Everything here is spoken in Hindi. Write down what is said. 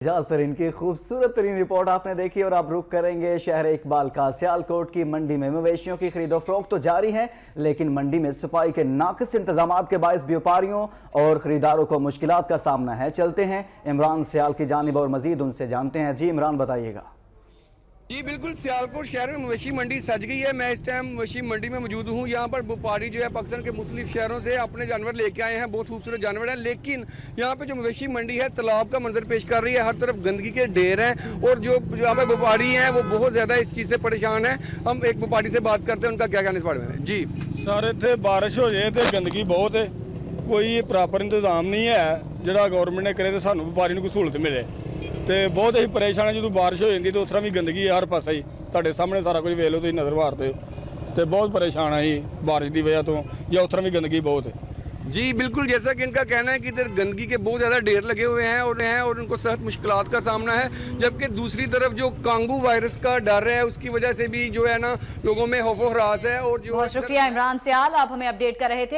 एजाज तरीन की खूबसूरत तरीन रिपोर्ट आपने देखी और आप रुख करेंगे शहर इकबाल का। सियालकोट की मंडी में मवेशियों की खरीदो फरोख्त तो जारी है, लेकिन मंडी में सफाई के नाक़िस इंतजाम के बायस व्यापारियों और खरीदारों को मुश्किलात का सामना है। चलते हैं इमरान सियाल की जानिब और मजीद उनसे जानते हैं। जी इमरान, बताइएगा। जी बिल्कुल, सियालकोट शहर में मवेशी मंडी सज गई है। मैं इस टाइम मवेशी मंडी में मौजूद हूँ। यहाँ पर व्यापारी जो है पाकिस्तान के मुख्तलिफ शहरों से अपने जानवर लेके आए हैं। बहुत खूबसूरत जानवर हैं, लेकिन यहाँ पे जो मवेशी मंडी है तालाब का मंजर पेश कर रही है। हर तरफ गंदगी के ढेर हैं और जो यहाँ पर व्यापारी हैं वो बहुत ज़्यादा इस चीज़ से परेशान है। हम एक व्यापारी से बात करते हैं, उनका क्या कहना इस बारे में। जी सर, इतने बारिश हो जाए तो गंदगी बहुत है, कोई प्रॉपर इंतजाम नहीं है जो गवर्नमेंट ने करे तो सानू व्यापारी को सहूलत मिले। तो बहुत ही परेशान है, जो बारिश हो जाती तो उस तरह भी गंदगी है हर पासे ही। तुहाडे सामने सारा कुछ वेख लो, तुसीं नज़र मारते हो। तो बहुत परेशान है जी बारिश की वजह तो, या उस तरह भी गंदगी बहुत है। जी बिल्कुल, जैसा कि इनका कहना है कि इधर गंदगी के बहुत ज़्यादा ढेर लगे हुए हैं और उनको सख्त मुश्किलात का सामना है। जबकि दूसरी तरफ जो कांगू वायरस का डर है उसकी वजह से भी जो है ना लोगों में खौफ व हरास है। और जो बहुत शुक्रिया इमरान सियाल, आप हमें अपडेट कर रहे थे।